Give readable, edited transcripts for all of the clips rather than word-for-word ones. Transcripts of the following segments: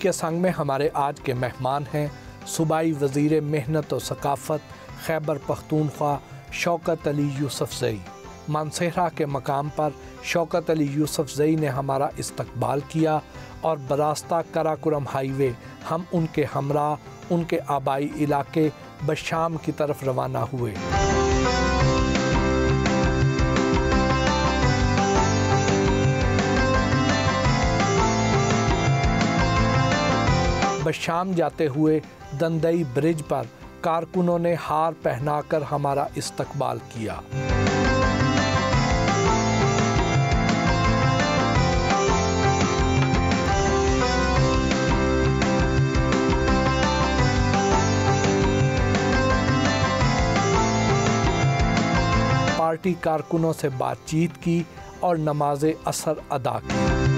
के संग में हमारे आज के मेहमान हैं सूबाई वज़ीर मेहनत और सकाफ़त खैबर पख्तूनख्वा शौकत अली यूसुफज़ई। मानसेहरा के मकाम पर शौकत अली यूसुफज़ई ने हमारा इस्तकबाल किया और बरास्ता कराकुरम हाईवे हम उनके हमरा उनके आबाई इलाके बशाम की तरफ रवाना हुए। बशाम जाते हुए दंदई ब्रिज पर कारकुनों ने हार पहनाकर हमारा इस्तकबाल किया। पार्टी कारकुनों से बातचीत की और नमाज़े असर अदा की।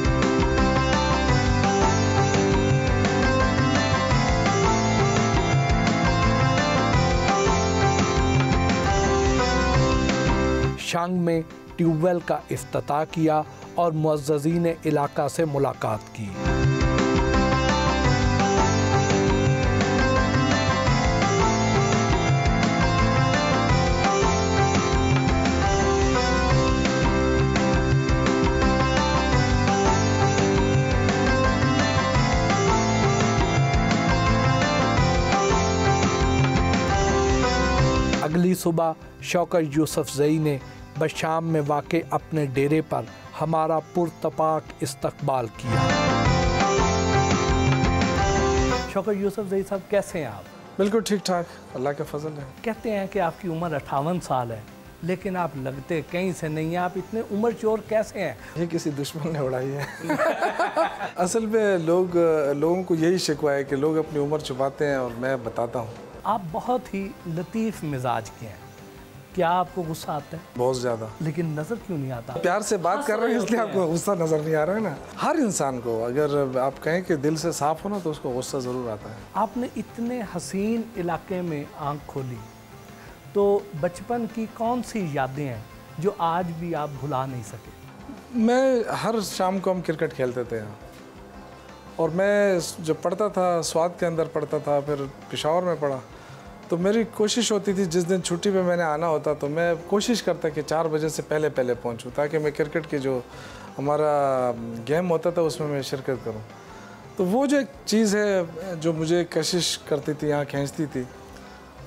शांग में ट्यूबवेल का इफ्तिताह किया और मुअज़्ज़ज़ीन इलाका से मुलाकात की। अगली सुबह शौकत यूसुफज़ई ने बशाम में वाक़े अपने डेरे पर हमारा पुरतपाक इस्तकबाल किया। शौकत यूसुफज़ई साहब, कैसे हैं आप? बिल्कुल ठीक ठाक, अल्लाह का फजल है। कहते हैं कि आपकी उम्र 58 साल है, लेकिन आप लगते कहीं से नहीं हैं। आप इतने उम्र चोर कैसे हैं? ये किसी दुश्मन ने उड़ाई है। असल में लोगों को यही शिकवा है कि लोग अपनी उम्र छुपाते हैं और मैं बताता हूँ। आप बहुत ही लतीफ़ मिजाज के हैं। क्या आपको गुस्सा आता है? बहुत ज़्यादा। लेकिन नज़र क्यों नहीं आता? प्यार से बात कर रहे हैं इसलिए आपको गुस्सा नज़र नहीं आ रहा है ना। हर इंसान को अगर आप कहें कि दिल से साफ हो ना तो उसको गुस्सा ज़रूर आता है। आपने इतने हसीन इलाके में आंख खोली, तो बचपन की कौन सी यादें हैं जो आज भी आप भुला नहीं सके? मैं हर शाम को हम क्रिकेट खेलते थे यहाँ, और मैं जब पढ़ता था स्वाद के अंदर पढ़ता था, फिर पेशावर में पढ़ा, तो मेरी कोशिश होती थी जिस दिन छुट्टी पे मैंने आना होता तो मैं कोशिश करता कि 4 बजे से पहले पहुंचूं, ताकि मैं क्रिकेट की जो हमारा गेम होता था उसमें मैं शिरकत करूं। तो वो जो एक चीज़ है जो मुझे कशिश करती थी, यहाँ खींचती थी,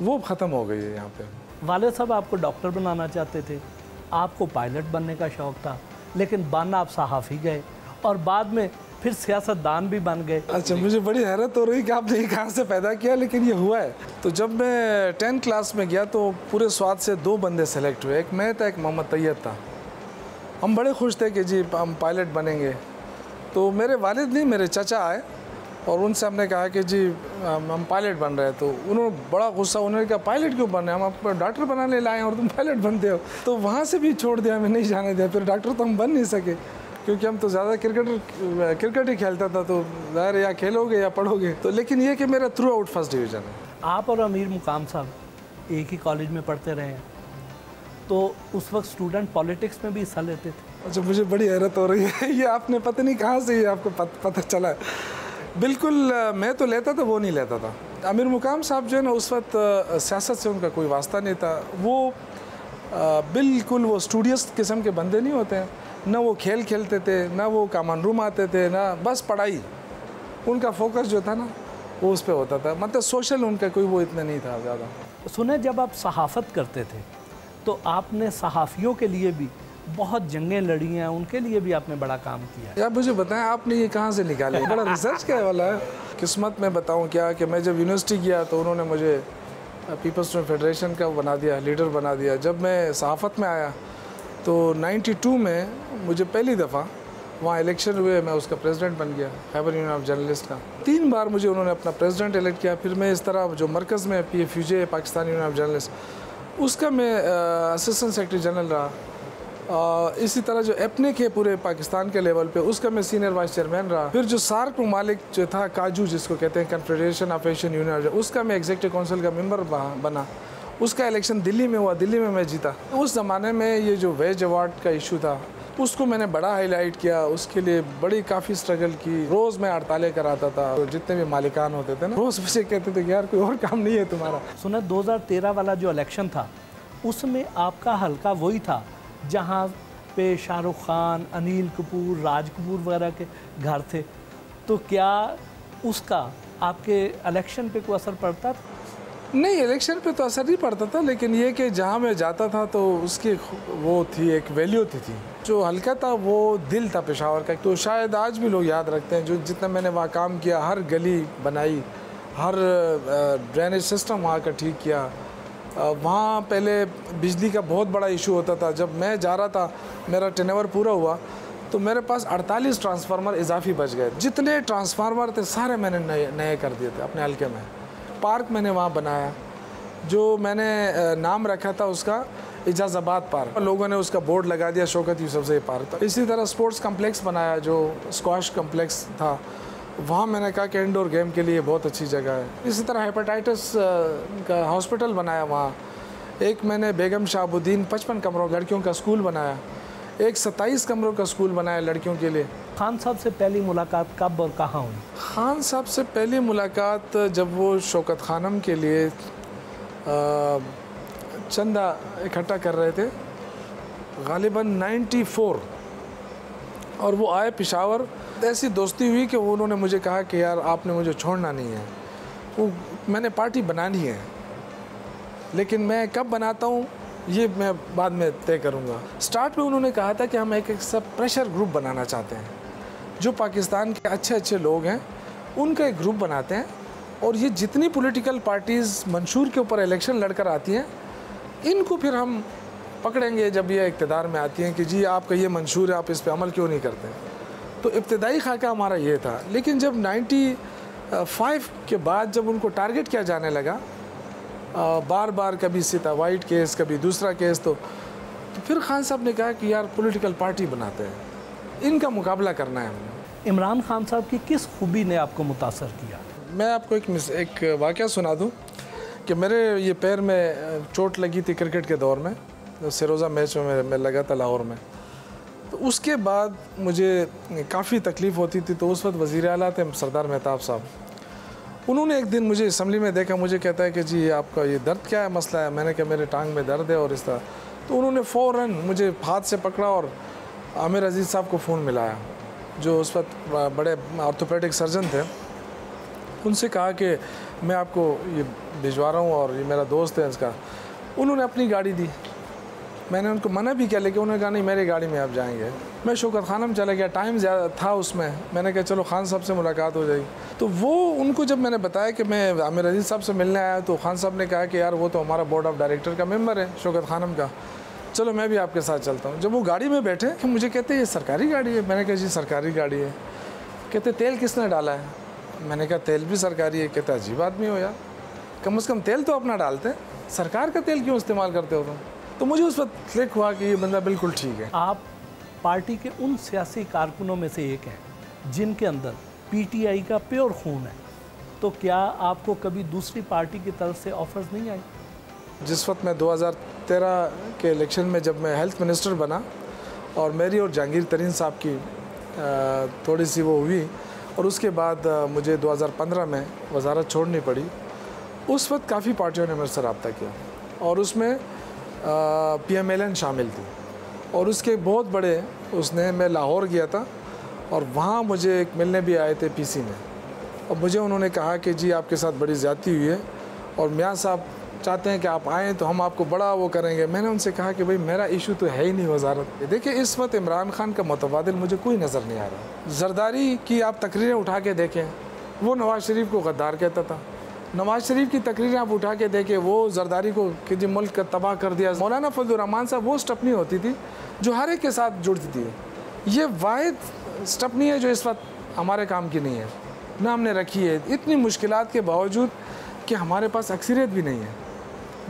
वो ख़त्म हो गई है यहाँ पे। वालिद साहब आपको डॉक्टर बनाना चाहते थे, आपको पायलट बनने का शौक़ था, लेकिन बनना आप सहाफ़ी गए और बाद में फिर सियासतदान भी बन गए। अच्छा, मुझे बड़ी हैरत हो रही कि आपने ये कहाँ से पैदा किया, लेकिन ये हुआ है। तो जब मैं 10th क्लास में गया तो पूरे स्वाद से 2 बंदे सेलेक्ट हुए, एक मैं था, एक मोहम्मद तैयब था। हम बड़े खुश थे कि जी हम पायलट बनेंगे। तो मेरे वालिद नहीं, मेरे चाचा आए और उनसे हमने कहा कि जी हम पायलट बन रहे हैं। तो उन्होंने बड़ा गुस्सा, उन्होंने कहा पायलट क्यों बन रहे हैं, हम आपको डॉक्टर बनाने लाए हैं और तुम पायलट बनते हो। तो वहाँ से भी छोड़ दिया, मैं नहीं जाने दिया। फिर डॉक्टर तो हम बन नहीं सके क्योंकि हम तो ज़्यादा क्रिकेट ही खेलता था, तो ज़ाहिर या खेलोगे या पढ़ोगे। तो लेकिन ये कि मेरा थ्रू आउट फर्स्ट डिवीज़न है। आप और अमीर मुकाम साहब एक ही कॉलेज में पढ़ते रहे हैं, तो उस वक्त स्टूडेंट पॉलिटिक्स में भी हिस्सा लेते थे? अच्छा, मुझे बड़ी हैरत हो रही है, ये आपने पता नहीं कहाँ से ये आपको पता चला। बिल्कुल मैं तो लेता था, वो नहीं लेता था। अमीर मुकाम साहब जो है ना, उस वक्त सियासत से उनका कोई वास्ता नहीं था। वो बिल्कुल वो स्टूडियस किस्म के बंदे नहीं होते हैं, ना वो खेल खेलते थे, ना वो कॉमन रूम आते थे, ना बस पढ़ाई। उनका फोकस जो था ना वो उस पर होता था, मतलब सोशल उनका कोई वो इतना नहीं था ज़्यादा। सुने जब आप सहाफ़त करते थे तो आपने सहाफ़ियों के लिए भी बहुत जंगें लड़ी हैं, उनके लिए भी आपने बड़ा काम किया है। यार मुझे बताएं, आपने ये कहाँ से निकाला? बड़ा रिसर्च क्या वाला है। किस्मत में बताऊँ क्या कि मैं जब यूनिवर्सिटी गया तो उन्होंने मुझे पीपल्स स्टूडेंट फेडरेशन का बना दिया, लीडर बना दिया। जब मैं सहाफ़त में आया तो 92 में मुझे पहली दफ़ा वहाँ इलेक्शन हुए, मैं उसका प्रेसिडेंट बन गया, खैबर यूनियन ऑफ जर्नलिस्ट का। 3 बार मुझे उन्होंने अपना प्रेसिडेंट इलेक्ट किया। फिर मैं इस तरह जो मरकज़ में PFUJ Pakistan union of journalist, उसका मैं असिस्टेंट सेक्रेटरी जनरल रहा। इसी तरह जो एपनेक है पूरे पाकिस्तान के लेवल पे, उसका मैं सीनियर वाइस चेयरमैन रहा। फिर जो सार्क ममालिक जो था, काजू जिसको कहते हैं, कन्फेडरेशन ऑफ एशियन यूनियन, उसका मैं एग्जीक्यूटिव काउंसिल का मेंबर बना। उसका इलेक्शन दिल्ली में हुआ, दिल्ली में मैं जीता। उस ज़माने में ये जो वेज अवार्ड का इशू था, उसको मैंने बड़ा हाईलाइट किया, उसके लिए बड़ी काफ़ी स्ट्रगल की। रोज़ मैं हड़तालें कराता था, तो जितने भी मालिकान होते थे ना, रोज़ मुझे कहते थे कि यार कोई और काम नहीं है तुम्हारा। सुना 2013 वाला जो इलेक्शन था उसमें आपका हल्का वही था जहाँ पे शाहरुख खान, अनिल कपूर, राज कपूर वगैरह के घर थे, तो क्या उसका आपके इलेक्शन पे कोई असर पड़ता था? नहीं, इलेक्शन पे तो असर नहीं पड़ता था, लेकिन ये कि जहाँ मैं जाता था तो उसकी वो थी, एक वैल्यू थी। जो हल्का था वो दिल था पेशावर का, तो शायद आज भी लोग याद रखते हैं। जो जितना मैंने वहाँ काम किया, हर गली बनाई, हर ड्रेनेज सिस्टम वहाँ का ठीक किया। वहाँ पहले बिजली का बहुत बड़ा इशू होता था। जब मैं जा रहा था, मेरा टेनेवर पूरा हुआ तो मेरे पास 48 ट्रांसफार्मर इजाफी बच गए। जितने ट्रांसफार्मर थे सारे मैंने नए कर दिए थे अपने हल्के में। पार्क मैंने वहाँ बनाया, जो मैंने नाम रखा था उसका इजाज़ाबाद पार्क। लोगों ने उसका बोर्ड लगा दिया शौकत यूसुफज़ई पार्क। इसी तरह स्पोर्ट्स कम्प्लेक्स बनाया, जो स्क्वाश कम्प्लेक्स था, वहाँ मैंने कहा कि इंडोर गेम के लिए बहुत अच्छी जगह है। इसी तरह हेपेटाइटिस का हॉस्पिटल बनाया वहाँ। एक मैंने बेगम शाहबुद्दीन 55 कमरों लड़कियों का स्कूल बनाया। एक 27 कमरों का स्कूल बनाया लड़कियों के लिए। खान साहब से पहली मुलाकात कब और कहाँ हुई? खान साहब से पहली मुलाकात जब वो शौकत खानम के लिए चंदा इकट्ठा कर रहे थे, गालिबन 94, और वो आए पेशावर। ऐसी दोस्ती हुई कि उन्होंने मुझे कहा कि यार आपने मुझे छोड़ना नहीं है, वो मैंने पार्टी बनानी है, लेकिन मैं कब बनाता हूँ ये मैं बाद में तय करूँगा। स्टार्ट में उन्होंने कहा था कि हम एक सब प्रेशर ग्रुप बनाना चाहते हैं, जो पाकिस्तान के अच्छे लोग हैं उनका एक ग्रुप बनाते हैं, और ये जितनी पॉलिटिकल पार्टीज़ मंशूर के ऊपर इलेक्शन लड़कर आती हैं, इनको फिर हम पकड़ेंगे जब ये इक़्तिदार में आती हैं कि जी आपका ये मंशूर है, आप इस पर अमल क्यों नहीं करते। तो इब्तदाई खाका हमारा ये था। लेकिन जब 95 के बाद जब उनको टारगेट किया जाने लगा, बार बार कभी सीता वाइट केस, कभी दूसरा केस, तो फिर खान साहब ने कहा कि यार पॉलिटिकल पार्टी बनाते हैं, इनका मुकाबला करना है हमें। इमरान खान साहब की किस खूबी ने आपको मुतासर किया? मैं आपको एक वाक़या सुना दूं कि मेरे ये पैर में चोट लगी थी क्रिकेट के दौर में, सिरोज़ा मैच में मैं लगा था लाहौर में। तो उसके बाद मुझे काफ़ी तकलीफ़ होती थी। तो उस वक्त वज़ीर आला थे सरदार मेहताब साहब। उन्होंने एक दिन मुझे असम्बली में देखा, मुझे कहता है कि जी आपका ये दर्द क्या है, मसला है। मैंने कहा मेरे टांग में दर्द है और इस तरह। तो उन्होंने फ़ौरन मुझे हाथ से पकड़ा और आमिर अजीज़ साहब को फ़ोन मिलाया, जो उस वक्त बड़े ऑर्थोपेडिक सर्जन थे। उनसे कहा कि मैं आपको ये भिजवा रहा हूँ और ये मेरा दोस्त है इसका। उन्होंने अपनी गाड़ी दी। मैंने उनको मना भी किया, लेकिन उन्होंने कहा नहीं मेरी गाड़ी में आप जाएंगे। मैं शौकत खानम चला गया, टाइम ज़्यादा था उसमें। मैंने कहा चलो खान साहब से मुलाकात हो जाएगी। तो वो उनको जब मैंने बताया कि मैं आमिर अजीज़ साहब से मिलने आया, तो खान साहब ने कहा कि यार वो तो हमारा बोर्ड ऑफ डायरेक्टर का मेंबर है शौकत खानम का, चलो मैं भी आपके साथ चलता हूँ। जब वो गाड़ी में बैठे कि मुझे कहते हैं ये सरकारी गाड़ी है। मैंने कहा जी सरकारी गाड़ी है। कहते तेल किसने डाला है? मैंने कहा तेल भी सरकारी है। कहते अजीब आदमी हो यार, कम से कम तेल तो अपना डालते हैं, सरकार का तेल क्यों इस्तेमाल करते हो तुम? तो मुझे उस वक्त क्लिक हुआ कि ये बंदा बिल्कुल ठीक है। आप पार्टी के उन सियासी कारकुनों में से एक हैं जिनके अंदर पीटीआई का प्योर खून है, तो क्या आपको कभी दूसरी पार्टी की तरफ से ऑफर्स नहीं आई? जिस वक्त मैं 2013 के इलेक्शन में जब मैं हेल्थ मिनिस्टर बना और मेरी और जहांगीर तरीन साहब की थोड़ी सी वो हुई, और उसके बाद मुझे 2015 में वजारत छोड़नी पड़ी, उस वक्त काफ़ी पार्टियों ने मेरे से रब्ता किया और उसमें PMLN शामिल थी। और उसके बहुत बड़े उसने, मैं लाहौर गया था और वहाँ मुझे एक मिलने भी आए थे PC में, और मुझे उन्होंने कहा कि जी आपके साथ बड़ी ज़्यादती हुई है और मियाँ साहब चाहते हैं कि आप आएँ तो हम आपको बड़ा वो करेंगे। मैंने उनसे कहा कि भाई मेरा इशू तो है ही नहीं वजारत। देखिए इस वक्त इमरान खान का मुतबादिल मुझे कोई नज़र नहीं आ रहा। जरदारी की आप तकरीरें उठा के देखें, वो नवाज़ शरीफ को गद्दार कहता था। नवाज़ शरीफ की तकरीरें आप उठा के देखें, वो जरदारी को कि जी मुल्क का तबाह कर दिया। मौलाना फजलुर रहमान साहब वो स्टपनी होती थी जो हर एक के साथ जुड़ती थी। ये वाहिद स्टपनी है जो इस वक्त हमारे काम की नहीं है, ना हमने रखी है, इतनी मुश्किलात के बावजूद कि हमारे पास अक्सरियत भी नहीं है।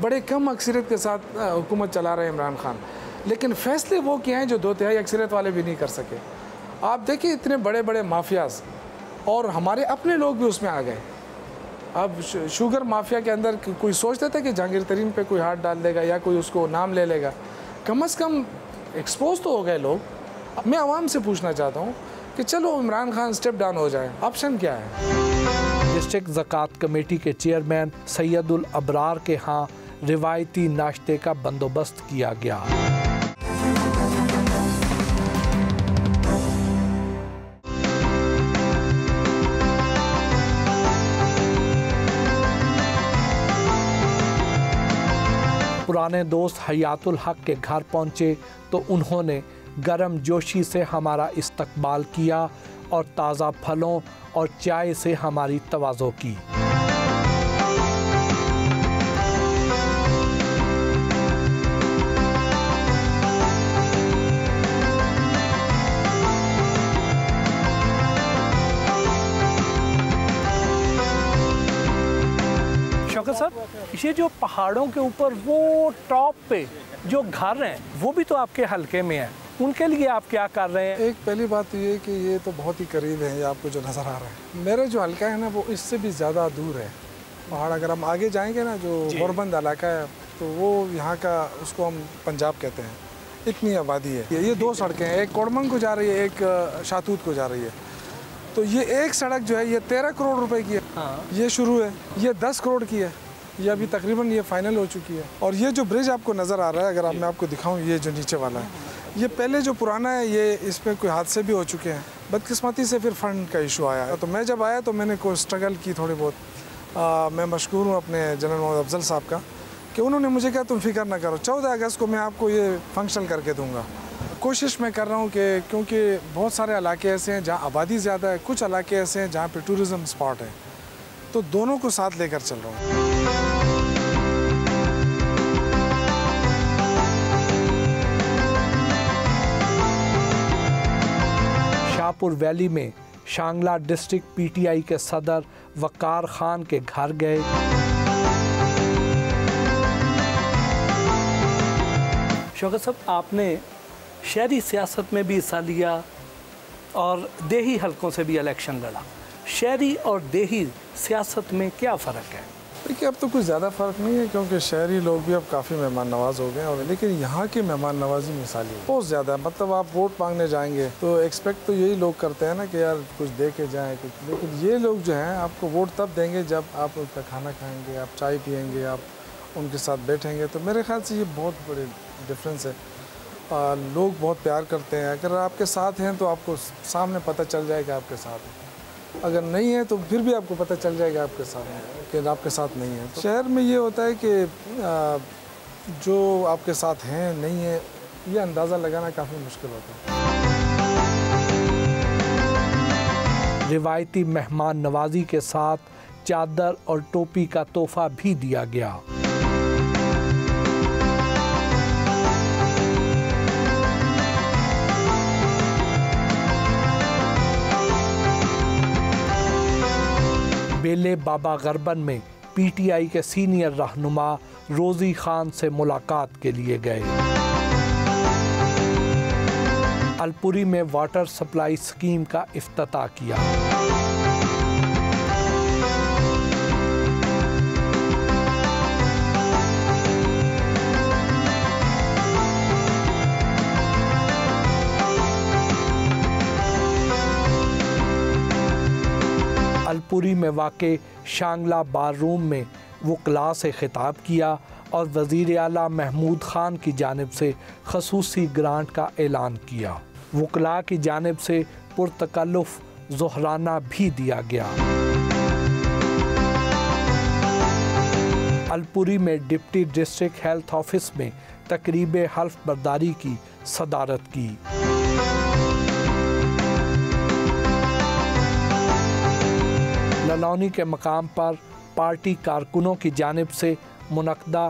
बड़े कम अक्सरियत के साथ हुकूमत चला रहे हैं इमरान खान, लेकिन फ़ैसले वो किए हैं जो 2/3 अक्सरियत वाले भी नहीं कर सके। आप देखिए इतने बड़े बड़े माफियाज और हमारे अपने लोग भी उसमें आ गए। अब शुगर माफिया के अंदर कोई सोचता था कि जहांगीर तरीन पे कोई हाथ डाल देगा या कोई उसको नाम ले लेगा? कम से कम एक्सपोज तो हो गए लोग। मैं आवाम से पूछना चाहता हूँ कि चलो इमरान खान स्टेप डाउन हो जाए, ऑप्शन क्या है? डिस्ट्रिक्ट ज़कात कमेटी के चेयरमैन सैयदुल अबरार के यहाँ रिवायती नाश्ते का बंदोबस्त किया गया। पुराने दोस्त हयातुल हक के घर पहुँचे तो उन्होंने गर्म जोशी से हमारा इस्तकबाल किया और ताज़ा फलों और चाय से हमारी तवाज़ो की। शौकत साहब, ये जो पहाड़ों के ऊपर वो टॉप पे जो घर हैं वो भी तो आपके हलके में हैं, उनके लिए आप क्या कर रहे हैं? एक पहली बात तो ये कि ये तो बहुत ही करीब है, ये आपको जो नज़र आ रहा है। मेरा जो हलका है ना वो इससे भी ज़्यादा दूर है। पहाड़ अगर हम आगे जाएंगे ना, जो गोरबंद इलाका है, तो वो यहाँ का, उसको हम पंजाब कहते हैं, इतनी आबादी है। ये दो सड़कें हैं, एक कोड़मंग को जा रही है, एक शातूत को जा रही है। तो ये एक सड़क जो है ये 13 करोड़ रुपए की है। हाँ। ये शुरू है, ये 10 करोड़ की है, ये अभी तकरीबन ये फाइनल हो चुकी है। और ये जो ब्रिज आपको नज़र आ रहा है, अगर मैं आपको दिखाऊं, ये जो नीचे वाला है, ये पहले जो पुराना है, ये इस पर कोई हादसे भी हो चुके हैं। बदकिस्मती से फिर फंड का इशू आया, तो मैं जब आया तो मैंने कोई स्ट्रगल की थोड़ी बहुत। मैं मशकूर हूँ अपने जनरल मोहम्मद अफजल साहब का कि उन्होंने मुझे कहा तुम फिक्र ना करो, 14 अगस्त को मैं आपको ये फंक्शन करके दूँगा। कोशिश मैं कर रहा हूँ कि क्योंकि बहुत सारे इलाके ऐसे हैं जहाँ आबादी ज़्यादा है, कुछ इलाके ऐसे हैं जहाँ पे टूरिज़म स्पॉट है, तो दोनों को साथ लेकर चल रहा हूँ। शाहपुर वैली में शांगला डिस्ट्रिक्ट पीटीआई के सदर वकार खान के घर गए। शौकत साहब, आपने शहरी सियासत में भी हिस्सा लिया और देही हलकों से भी इलेक्शन लड़ा। शहरी और देही सियासत में क्या फ़र्क है? देखिए, अब तो कुछ ज़्यादा फ़र्क नहीं है, क्योंकि शहरी लोग भी अब काफ़ी मेहमान नवाज हो गए हैं। और लेकिन यहाँ की मेहमान नवाजी मिसाली है, बहुत ज़्यादा है। मतलब आप वोट मांगने जाएंगे तो एक्सपेक्ट तो यही लोग करते हैं ना कि यार कुछ दे के जाएँ कुछ, लेकिन ये लोग जो हैं आपको वोट तब देंगे जब आप उनका खाना खाएँगे, आप चाय पियेंगे, आप उनके साथ बैठेंगे। तो मेरे ख्याल से ये बहुत बड़े डिफरेंस है। लोग बहुत प्यार करते हैं। अगर आपके साथ हैं तो आपको सामने पता चल जाएगा आपके साथ है, अगर नहीं है तो फिर भी आपको पता चल जाएगा आपके साथ है कि आपके साथ नहीं है। तो शहर में ये होता है कि जो आपके साथ हैं नहीं है, ये अंदाज़ा लगाना काफ़ी मुश्किल होता है। रिवायती मेहमान नवाजी के साथ चादर और टोपी का तोहफा भी दिया गया। बेले बाबा गरबन में पीटीआई के सीनियर रहनुमा रोजी खान से मुलाकात के लिए गए। अलपुरी में वाटर सप्लाई स्कीम का इफ्तिताह किया। अलपुरी में वाक़े शांगला बार रूम में वकला से खिताब किया और वज़ीर आला महमूद ख़ान की जानिब से खसूसी ग्रांट का ऐलान किया। वकला की जानिब से पुरतकल्लुफ़ ज़ोहराना भी दिया गया। अलपुरी में डिप्टी डिस्ट्रिक्ट हेल्थ ऑफिस में तकरीब हल्फ बर्दारी की सदारत की। ललौनी के मकाम पर पार्टी कारकुनों की जानिब से मुनक़दा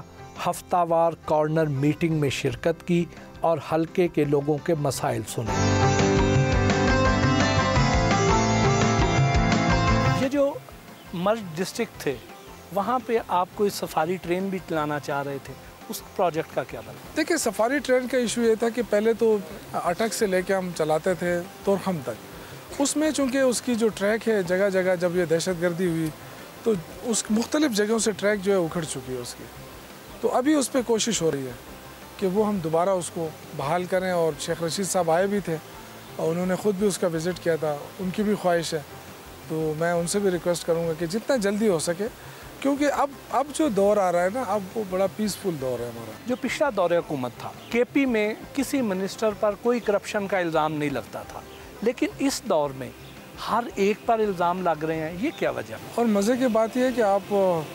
हफ्तावार कॉर्नर मीटिंग में शिरकत की और हल्के के लोगों के मसाइल सुने। ये जो मर्ज डिस्ट्रिक्ट थे, वहाँ पे आप कोई सफारी ट्रेन भी चलाना चाह रहे थे, उस प्रोजेक्ट का क्या बना? देखिए, सफारी ट्रेन का इशू ये था कि पहले तो अटक से लेके हम चलाते थे तोरखम तक। उसमें चूँकि उसकी जो ट्रैक है, जगह जगह जब ये दहशतगर्दी हुई तो उस मुख्तलिफ़ जगहों से ट्रैक जो है उखड़ चुकी है उसकी। तो अभी उस पर कोशिश हो रही है कि वो हम दोबारा उसको बहाल करें। और शेख रशीद साहब आए भी थे और उन्होंने ख़ुद भी उसका विज़िट किया था, उनकी भी ख्वाहिश है। तो मैं उनसे भी रिक्वेस्ट करूँगा कि जितना जल्दी हो सके, क्योंकि अब जो दौर आ रहा है ना, अब वो बड़ा पीसफुल दौर है हमारा। जो पिछला दौर हुकूमत था, केपी में किसी मिनिस्टर पर कोई करप्शन का इल्ज़ाम नहीं लगता था, लेकिन इस दौर में हर एक पर इल्ज़ाम लग रहे हैं, ये क्या वजह? और मज़े की बात यह है कि आप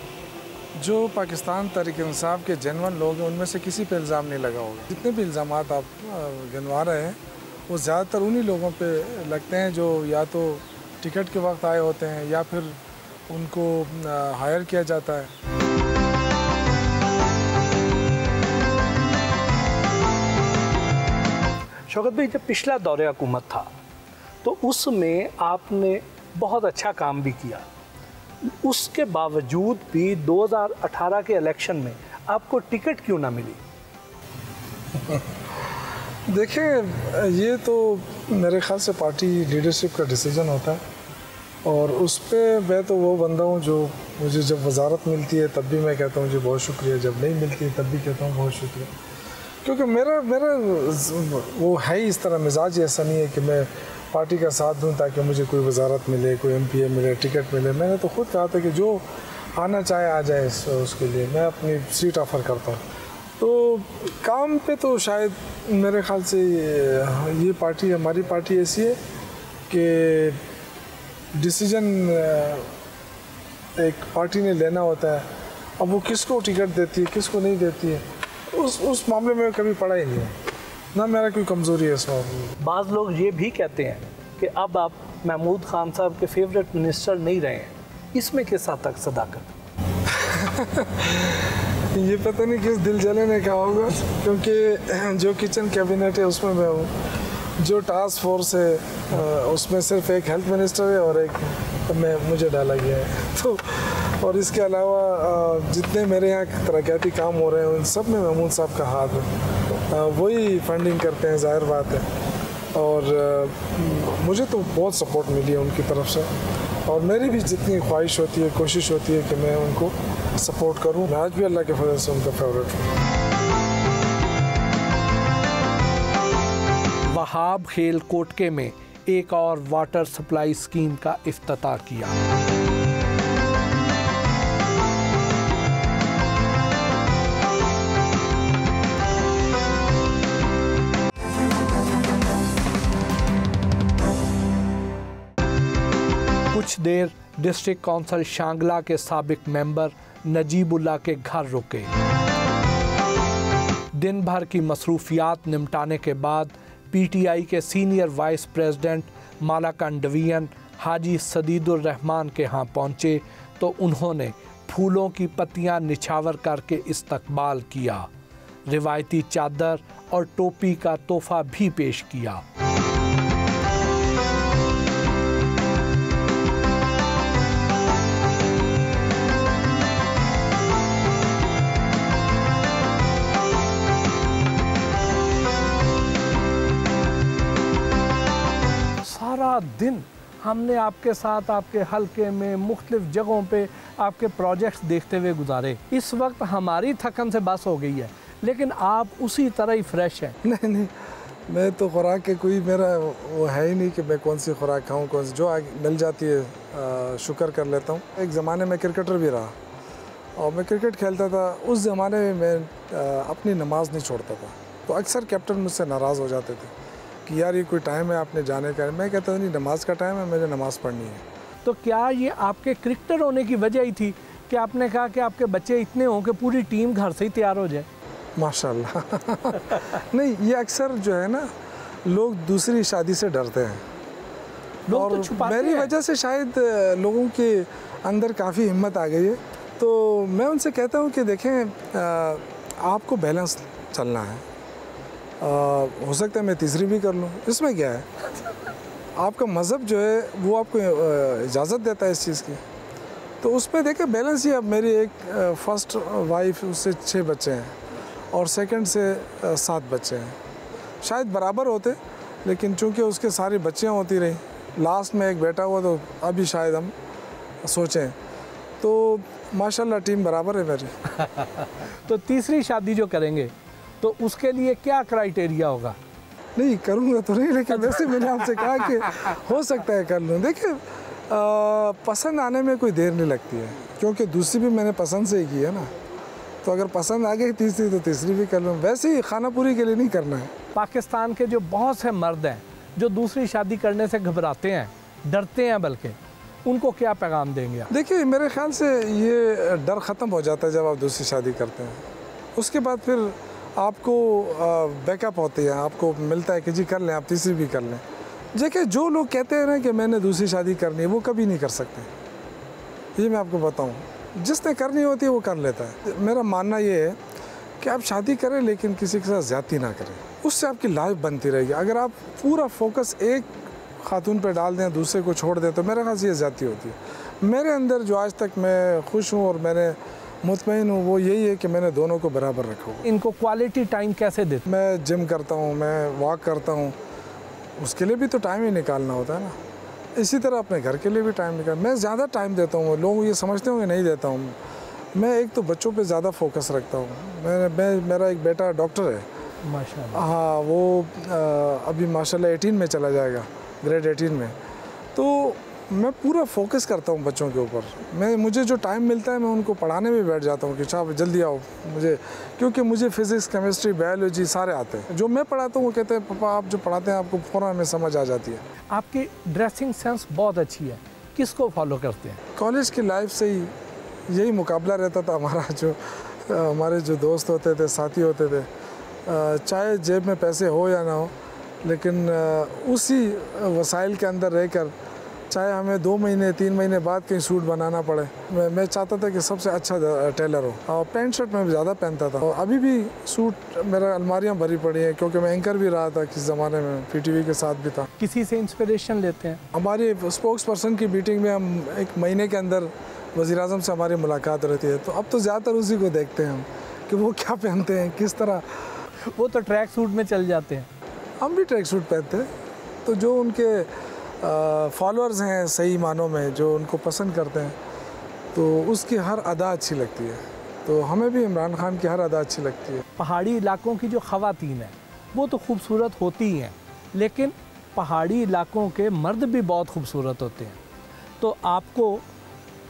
जो पाकिस्तान तहरीक-ए-इंसाफ के जेन्युइन लोग हैं, उनमें से किसी पे इल्ज़ाम नहीं लगा होगा। जितने भी इल्ज़ाम आप गिनवा रहे हैं, वो ज़्यादातर उन्हीं लोगों पे लगते हैं जो या तो टिकट के वक्त आए होते हैं या फिर उनको हायर किया जाता है। शौकत भाई, जब पिछला दौर हुकूमत था तो उसमें आपने बहुत अच्छा काम भी किया, उसके बावजूद भी 2018 के इलेक्शन में आपको टिकट क्यों ना मिली? देखिए, ये तो मेरे ख्याल से पार्टी लीडरशिप का डिसीजन होता है, और उस पर मैं तो वो बंदा हूँ जो मुझे जब वजारत मिलती है तब भी मैं कहता हूँ जी बहुत शुक्रिया, जब नहीं मिलती है तब भी कहता हूँ बहुत शुक्रिया, क्योंकि मेरा वो है ही इस तरह, मिजाज ऐसा नहीं है कि मैं पार्टी का साथ दूं ताकि मुझे कोई वजारत मिले, कोई MPA मिले, टिकट मिले। मैंने तो खुद कहा था कि जो आना चाहे आ जाए, उसके लिए मैं अपनी सीट ऑफ़र करता हूँ। तो काम पे तो शायद मेरे ख्याल से ये पार्टी, हमारी पार्टी ऐसी है कि डिसीजन एक पार्टी ने लेना होता है, अब वो किसको टिकट देती है किसको नहीं देती है, उस मामले में कभी पड़ा ही नहीं है, ना मेरा कोई कमज़ोरी है इस मामले में। बाज़ लोग ये भी कहते हैं कि अब आप महमूद खान साहब के फेवरेट मिनिस्टर नहीं रहे हैं, इसमें किस हद तक सदाकत? ये पता नहीं किस दिल जले ने कहा होगा, क्योंकि जो किचन कैबिनेट है उसमें मैं हूँ, जो टास्क फोर्स है उसमें सिर्फ एक हेल्थ मिनिस्टर है और एक मुझे डाला गया है। तो और इसके अलावा जितने मेरे यहाँ तरक्याती काम हो रहे हैं उन सब में महमूद साहब का हाथ है, वही फंडिंग करते हैं, ज़ाहिर बात है। और मुझे तो बहुत सपोर्ट मिली है उनकी तरफ से, और मेरी भी जितनी ख्वाहिश होती है, कोशिश होती है कि मैं उनको सपोर्ट करूं। मैं आज भी अल्लाह के फजल से उनका फेवरेट हूँ। वहाब खेल कोटके में एक और वाटर सप्लाई स्कीम का इफ्तिताह किया। कुछ देर डिस्ट्रिक्ट काउंसिल शांगला के साबिक मेंबर नजीबुल्लाह के घर रुके। दिन भर की मसरूफियात निपटाने के बाद PTI के senior vice president Malakand division Haji Sadidur Rahman के यहाँ पहुँचे तो उन्होंने फूलों की पत्तियाँ निछावर करके इस्तकबाल किया, रिवायती चादर और टोपी का तोहफा भी पेश किया। सारा दिन हमने आपके साथ आपके हलके में मुख्तलिफ जगहों पे आपके प्रोजेक्ट्स देखते हुए गुजारे। इस वक्त हमारी थकन से बस हो गई है, लेकिन आप उसी तरह ही फ्रेश हैं। नहीं, मैं तो खुराक के कोई मेरा वो है ही नहीं कि मैं कौन सी खुराक खाऊं, कौन सी जो मिल जाती है शुक्र कर लेता हूं। एक ज़माने में क्रिकेटर भी रहा और मैं क्रिकेट खेलता था। उस ज़माने में मैं अपनी नमाज़ नहीं छोड़ता था, तो अक्सर कैप्टन मुझसे नाराज़ हो जाते थे कि यार ये कोई टाइम है आपने जाने का। मैं कहता था नहीं, नमाज का टाइम है, मुझे नमाज़ पढ़नी है। तो क्या ये आपके क्रिकेटर होने की वजह ही थी कि आपने कहा कि आपके बच्चे इतने हों कि पूरी टीम घर से ही तैयार हो जाए? माशाल्लाह। नहीं, ये अक्सर जो है ना, लोग दूसरी शादी से डरते हैं, लोग और तो मेरी वजह से शायद लोगों के अंदर काफ़ी हिम्मत आ गई है। तो मैं उनसे कहता हूँ कि देखें, आपको बैलेंस चलना है। हो सकता है मैं तीसरी भी कर लूँ, इसमें क्या है। आपका मज़हब जो है वो आपको इजाज़त देता है इस चीज़ की। तो उसमें देखें बैलेंस ही। अब मेरी एक फ़र्स्ट वाइफ, उससे 6 बच्चे हैं और सेकंड से 7 बच्चे हैं। शायद बराबर होते, लेकिन चूँकि उसके सारी बच्चियाँ होती रही, लास्ट में एक बेटा हुआ, तो अभी शायद हम सोचें। तो माशाल्लाह टीम बराबर है मेरी। तो तीसरी शादी जो करेंगे तो उसके लिए क्या क्राइटेरिया होगा? नहीं करूँगा तो नहीं, लेकिन वैसे मैंने आपसे कहा कि हो सकता है कर लूँ। देखिए पसंद आने में कोई देर नहीं लगती है, क्योंकि दूसरी भी मैंने पसंद से ही की है ना, तो अगर पसंद आ गई तीसरी तो तीसरी भी कर लूँ। वैसे ही खाना पूरी के लिए नहीं करना है। पाकिस्तान के जो बहुत से मर्द हैं जो दूसरी शादी करने से घबराते हैं, डरते हैं, बल्कि उनको क्या पैगाम देंगे आप? देखिए मेरे ख्याल से ये डर ख़त्म हो जाता है जब आप दूसरी शादी करते हैं। उसके बाद फिर आपको बैकअप होती है, आपको मिलता है कि जी कर लें, आप तीसरी भी कर लें। देखिए जो लोग कहते हैं ना कि मैंने दूसरी शादी करनी है, वो कभी नहीं कर सकते। ये मैं आपको बताऊं, जिसने करनी होती है वो कर लेता है। मेरा मानना ये है कि आप शादी करें लेकिन किसी के साथ ज़्यादती ना करें, उससे आपकी लाइफ बनती रहेगी। अगर आप पूरा फोकस एक खातून पे डाल दें, दूसरे को छोड़ दें, तो मेरे ख्याल से ये ज़्यादती होती है। मेरे अंदर जो आज तक मैं खुश हूँ और मैंने मुतमईन हूँ वो यही है कि मैंने दोनों को बराबर रखा हुआ। इनको क्वालिटी टाइम कैसे देते? मैं जिम करता हूँ, मैं वॉक करता हूँ, उसके लिए भी तो टाइम ही निकालना होता है ना। इसी तरह अपने घर के लिए भी टाइम निकाल। मैं ज़्यादा टाइम देता हूँ, लोग ये समझते होंगे नहीं देता हूँ। मैं एक तो बच्चों पे ज़्यादा फोकस रखता हूँ। मेरा एक बेटा डॉक्टर है माशाल्लाह। हाँ, वो अभी माशाल्लाह 18 में चला जाएगा, ग्रेड 18 में। तो मैं पूरा फोकस करता हूँ बच्चों के ऊपर। मुझे जो टाइम मिलता है मैं उनको पढ़ाने में बैठ जाता हूँ कि साहब जल्दी आओ मुझे, क्योंकि मुझे फिज़िक्स, केमिस्ट्री, बायोलॉजी सारे आते हैं। जो मैं पढ़ाता हूँ वो कहते हैं पापा आप जो पढ़ाते हैं आपको फ़ौरन में समझ आ जाती है। आपकी ड्रेसिंग सेंस बहुत अच्छी है, किसको फॉलो करते हैं? कॉलेज की लाइफ से ही यही मुकाबला रहता था हमारा। जो हमारे जो दोस्त होते थे, साथी होते थे, चाहे जेब में पैसे हो या ना हो, लेकिन उसी वसाइल के अंदर रहकर, चाहे हमें 2 महीने 3 महीने बाद कहीं सूट बनाना पड़े, मैं चाहता था कि सबसे अच्छा टेलर हो। और पैंट शर्ट मैं ज़्यादा पहनता था। और अभी भी सूट मेरा अलमारियाँ भरी पड़ी हैं, क्योंकि मैं एंकर भी रहा था किस ज़माने में, PTV के साथ भी था। किसी से इंस्पिरेशन लेते हैं? हमारी स्पोक्स पर्सन की मीटिंग में हम 1 महीने के अंदर वज़ीर-ए-आज़म से हमारी मुलाकात रहती है, तो अब तो ज़्यादातर उसी को देखते हैं हम कि वो क्या पहनते हैं, किस तरह। वो तो ट्रैक सूट में चल जाते हैं, हम भी ट्रैक सूट पहनते हैं। तो जो उनके फॉलोअर्स हैं सही मानों में, जो उनको पसंद करते हैं, तो उसकी हर अदा अच्छी लगती है। तो हमें भी इमरान खान की हर अदा अच्छी लगती है। पहाड़ी इलाकों की जो ख़वातीन हैं वो तो खूबसूरत होती ही हैं, लेकिन पहाड़ी इलाकों के मर्द भी बहुत खूबसूरत होते हैं। तो आपको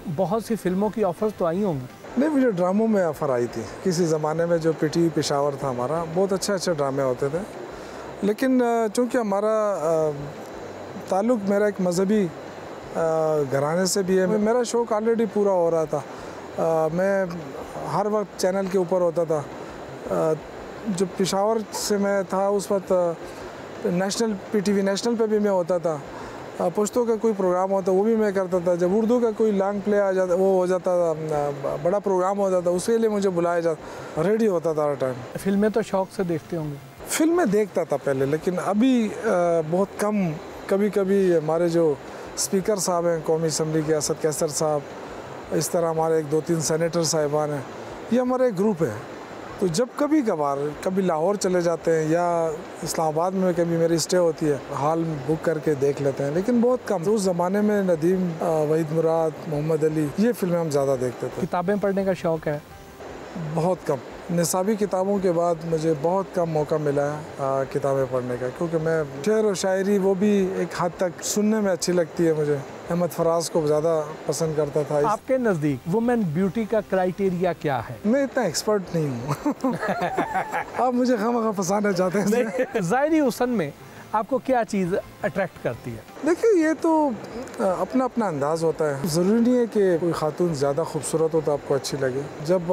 बहुत सी फिल्मों की ऑफ़र्स तो आई होंगी? नहीं, मुझे ड्रामों में ऑफ़र आई थी किसी ज़माने में। जो PTV पेशावर था हमारा, बहुत अच्छे ड्रामे होते थे। लेकिन चूँकि हमारा ताल्लुक़ मेरा एक मज़हबी घराने से भी है, मेरा शौक़ ऑलरेडी पूरा हो रहा था। मैं हर वक्त चैनल के ऊपर होता था। जो पेशावर से मैं था उस वक्त नेशनल PTV नेशनल पे भी मैं होता था। पश्तो का कोई प्रोग्राम होता वो भी मैं करता था। जब उर्दू का कोई लॉन्ग प्ले आ जाता, वो हो जाता था, बड़ा प्रोग्राम होता था, उसके लिए मुझे बुलाया जाता, रेडी होता था हर टाइम। फिल्में तो शौक़ से देखते होंगे? फिल्में देखता था पहले, लेकिन अभी बहुत कम। कभी कभी हमारे जो स्पीकर साहब हैं कौमी असम्बली के, असद कैसर साहब, इस तरह हमारे 1-2-3 सेनेटर साहिबान हैं, ये हमारा एक ग्रुप है। तो जब कभी कभार कभी लाहौर चले जाते हैं या इस्लामाबाद में कभी मेरी स्टे होती है, हॉल बुक करके देख लेते हैं, लेकिन बहुत कम। तो उस ज़माने में नदीम, वहीद मुराद, मोहम्मद अली, ये फिल्में हम ज़्यादा देखते थे। किताबें पढ़ने का शौक़ है? बहुत कम। निसाबी किताबों के बाद मुझे बहुत कम मौका मिला है किताबें पढ़ने का, क्योंकि मैं शेर और शायरी वो भी एक हद तक सुनने में अच्छी लगती है मुझे। अहमद फराज को ज़्यादा पसंद करता था। आपके नज़दीक वुमेन ब्यूटी का क्राइटेरिया क्या है? मैं इतना एक्सपर्ट नहीं हूँ। आप मुझे खामखा फंसाना चाहते हैं। ज़ाहिरी हुस्न में आपको क्या चीज़ अट्रैक्ट करती है? देखिए ये तो अपना अपना अंदाज़ होता है। ज़रूरी नहीं है कि कोई खातून ज़्यादा खूबसूरत हो तो आपको अच्छी लगे। जब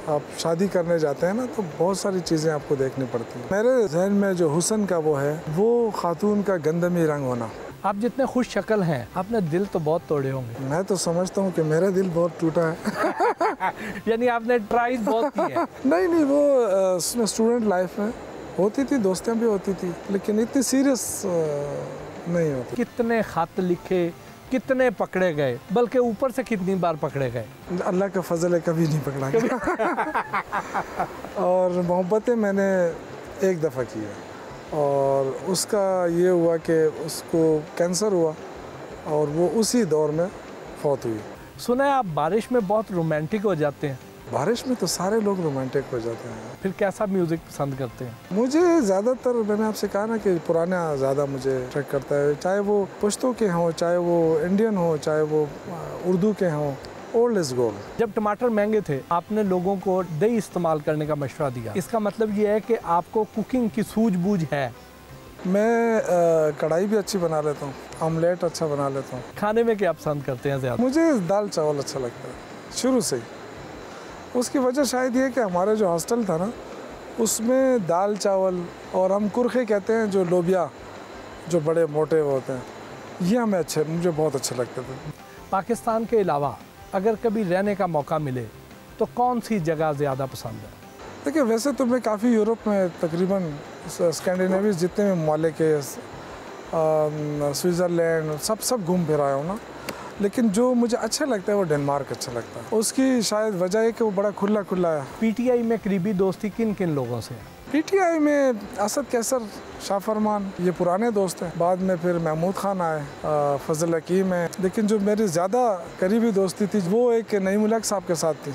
आप शादी करने जाते हैं ना, तो बहुत सारी चीज़ें आपको देखनी पड़ती हैं। मेरे जहन में जो हुस्न का वो है, वो खातून का गंदमी रंग होना। आप जितने खुश शक्ल हैं, आपने दिल तो बहुत तोड़े होंगे। मैं तो समझता हूँ कि मेरा दिल बहुत टूटा है। यानी आपने ट्राई बहुत की है। नहीं, वो स्टूडेंट लाइफ में होती थी, दोस्तियाँ भी होती थी, लेकिन इतनी सीरियस नहीं होती। कितने खत लिखे, कितने पकड़े गए, बल्कि ऊपर से कितनी बार पकड़े गए? अल्लाह का फजल है, कभी नहीं पकड़ा गया। और मोहब्बतें मैंने एक दफ़ा की है, और उसका ये हुआ कि उसको कैंसर हुआ और वो उसी दौर में फौत हुई। सुना है आप बारिश में बहुत रोमांटिक हो जाते हैं, बारिश में तो सारे लोग रोमांटिक हो जाते हैं। फिर कैसा म्यूज़िक पसंद करते हैं? मुझे ज़्यादातर, मैंने आपसे कहा ना कि पुराना ज़्यादा मुझे अट्रैक्ट करता है, चाहे वो पुश्तो के हों, चाहे वो इंडियन हो, चाहे वो उर्दू के हों, ओल्ड इज़ गोल्ड। जब टमाटर महंगे थे, आपने लोगों को दही इस्तेमाल करने का मशवरा दिया, इसका मतलब ये है कि आपको कुकिंग की सूझबूझ है। मैं कढ़ाई भी अच्छी बना लेता हूँ, ऑमलेट अच्छा बना लेता हूँ। खाने में क्या पसंद करते हैं ज़्यादा? मुझे दाल चावल अच्छा लगता है शुरू से ही। उसकी वजह शायद ये कि हमारे जो हॉस्टल था ना, उसमें दाल चावल और हम कुरखे कहते हैं, जो लोबिया जो बड़े मोटे होते हैं, ये मुझे बहुत अच्छे लगते थे। पाकिस्तान के अलावा अगर कभी रहने का मौका मिले तो कौन सी जगह ज़्यादा पसंद है? देखिए, वैसे तो मैं काफ़ी यूरोप में, तकरीबन स्कैंडिनेवियस जितने भी ममालिक के, स्विट्ज़रलैंड, सब घूम फिर आया हूँ ना, लेकिन जो मुझे अच्छा लगता है वो डेनमार्क अच्छा लगता है। उसकी शायद वजह है कि वो बड़ा खुला है। पीटीआई में करीबी दोस्ती किन किन लोगों से? पीटीआई में असद कैसर, शाह फरमान, ये पुराने दोस्त हैं। बाद में फिर महमूद खान आए, फजल हकीम है। लेकिन जो मेरी ज़्यादा करीबी दोस्ती थी वो एक नईम उल हक साहब के साथ थी।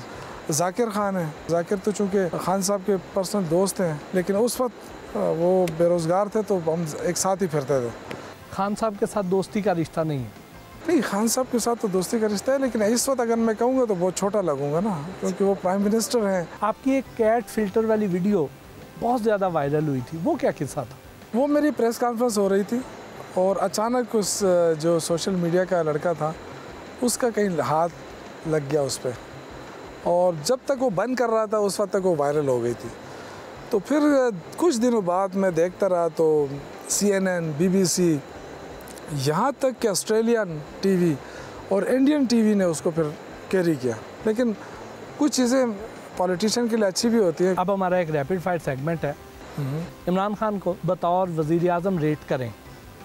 जाकिर खान है। जाकिर तो चूँकि खान साहब के पर्सनल दोस्त हैं, लेकिन उस वक्त वो बेरोज़गार थे तो हम एक साथ ही फिरते थे। खान साहब के साथ दोस्ती का रिश्ता नहीं है? नहीं, खान साहब के साथ तो दोस्ती का रिश्ता है, लेकिन इस वक्त अगर मैं कहूँगा तो बहुत छोटा लगूंगा ना, क्योंकि वो प्राइम मिनिस्टर हैं। आपकी एक कैट फिल्टर वाली वीडियो बहुत ज़्यादा वायरल हुई थी, वो क्या किस्सा था? वो मेरी प्रेस कॉन्फ्रेंस हो रही थी और अचानक उस जो सोशल मीडिया का लड़का था उसका कहीं हाथ लग गया उस पर, और जब तक वो बंद कर रहा था उस वक्त तक वो वायरल हो गई थी। तो फिर कुछ दिनों बाद मैं देखता रहा तो CNN, BBC, यहाँ तक कि ऑस्ट्रेलियन टीवी और इंडियन टीवी ने उसको फिर कैरी किया। लेकिन कुछ चीज़ें पॉलिटिशियन के लिए अच्छी भी होती है। अब हमारा एक रैपिड फायर सेगमेंट है। इमरान खान को बतौर वज़ीर आज़म रेट करें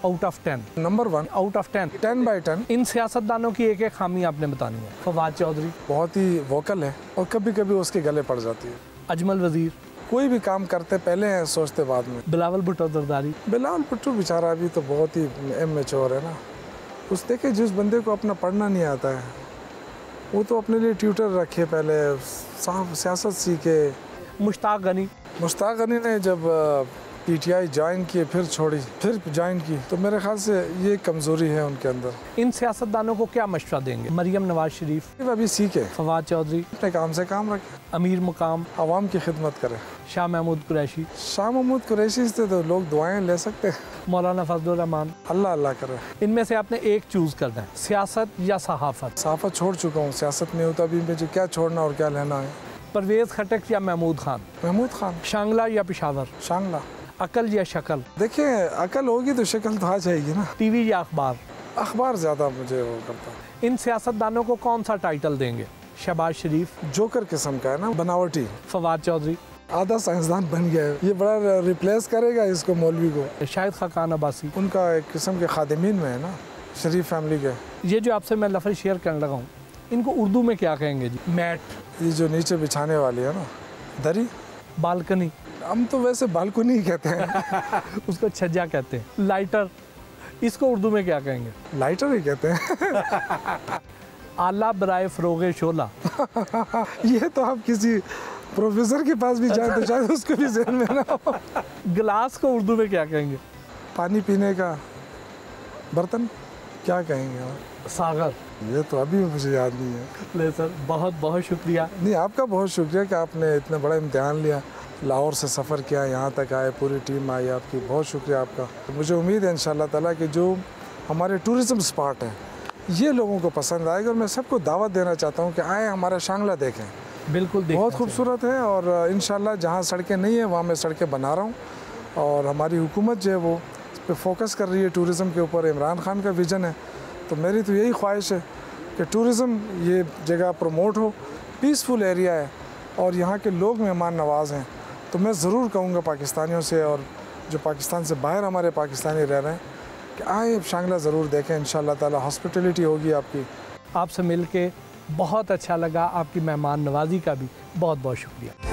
out of 10। Number 1 out of 10। 10 by 10। इन सियासतदानों की एक एक खामी आपने बतानी है। फवाद चौधरी बहुत ही वोकल है और कभी कभी उसके गले पड़ जाती है। अजमल वज़ीर कोई भी काम करते पहले हैं, सोचते बाद में। बिलावल भुट्टो जरदारी। बिलावल भुट्टो बेचारा अभी तो बहुत ही इमेच्योर है ना। उस देखे जिस बंदे को अपना पढ़ना नहीं आता है वो तो अपने लिए ट्यूटर रखे, पहले सियासत सीखे। मुश्ताक गनी ने जब PTI ज्वाइन किए, फिर छोड़ी, फिर ज्वाइन की, तो मेरे ख्याल से ये कमज़ोरी है उनके अंदर। इन सियासतदानों को क्या मशवरा देंगे? मरियम नवाज शरीफ अभी सीखे। फवाद चौधरी अपने काम से काम रखे। अमीर मुकाम आवाम की खिदमत करे। शाह महमूद कुरैशी। शाह महमूद कुरैशी से तो लोग दुआएं ले सकते हैं। मौलाना फजलुर रहमान। अल्लाह अल्लाह करे। इनमें से आपने एक चूज़ करना है, सियासत या सहाफ़त? सहाफ़त छोड़ चुका हूँ, सियासत में हूँ, तो अभी मुझे क्या छोड़ना और क्या लेना है। परवेज़ खटक या महमूद खान? महमूद खान। शांगला या पेशावर? शांगला। अकल या शक्ल? देखिए, अकल होगी तो शक्ल तो आ जाएगी ना। टीवी या अखबार? अखबार ज़्यादा मुझे वो करता है। इन सियासतदानों को कौन सा टाइटल देंगे? शहबाज शरीफ जोकर किस्म का है ना, बनावटी। फवाद चौधरी आधा साइंसदान बन गया है, ये बड़ा रिप्लेस करेगा इसको, मौलवी को। शाहिद खाकान अब्बासी उनका एक किस्म के खादिमीन में है ना, शरीफ फैमिली के। ये जो आपसे मैं लफ्ज़ शेयर करने लगा हूँ, इनको उर्दू में क्या कहेंगे जी? मैट, ये जो नीचे बिछाने वाली है ना, दरी। बालकनी, हम तो वैसे बालकनी ही कहते हैं। उसको छज्जा कहते हैं। लाइटर, इसको उर्दू में क्या कहेंगे? लाइटर ही कहते हैं। आला बराए फ़रोग़ शोला। ये तो आप किसी प्रोफेसर के पास भी जाए तो शायद उसको भी ज़हन में ना हो। गिलास को उर्दू में क्या कहेंगे? पानी पीने का बर्तन क्या कहेंगे? सागर। ये तो अभी मुझे याद नहीं है। ले सर, बहुत बहुत शुक्रिया। नहीं, आपका बहुत शुक्रिया कि आपने इतना बड़ा इम्तिहान लिया, लाहौर से सफ़र किया, यहाँ तक आए, पूरी टीम आई, आपकी बहुत शुक्रिया आपका। मुझे उम्मीद है इंशाअल्लाह ताला कि जो हमारे टूरिज़म स्पॉट हैं ये लोगों को पसंद आएगा, और मैं सबको दावत देना चाहता हूँ कि आए हमारा शांगला देखें। बिल्कुल, बहुत खूबसूरत है, और इंशाअल्लाह जहाँ सड़कें नहीं हैं वहाँ मैं सड़कें बना रहा हूँ, और हमारी हुकूमत जो है वो इस पर फोकस कर रही है टूरिज़म के ऊपर। इमरान खान का विज़न है, तो मेरी तो यही ख्वाहिश है कि टूरिज़म ये जगह प्रमोट हो। पीसफुल एरिया है और यहाँ के लोग मेहमान नवाज़ हैं, तो मैं ज़रूर कहूँगा पाकिस्तानियों से और जो पाकिस्तान से बाहर हमारे पाकिस्तानी रह रहे हैं कि आए शांगला ज़रूर देखें। इंशाअल्लाह ताला हॉस्पिटलिटी होगी आपकी। आपसे मिल के बहुत अच्छा लगा, आपकी मेहमान नवाजी का भी बहुत बहुत शुक्रिया।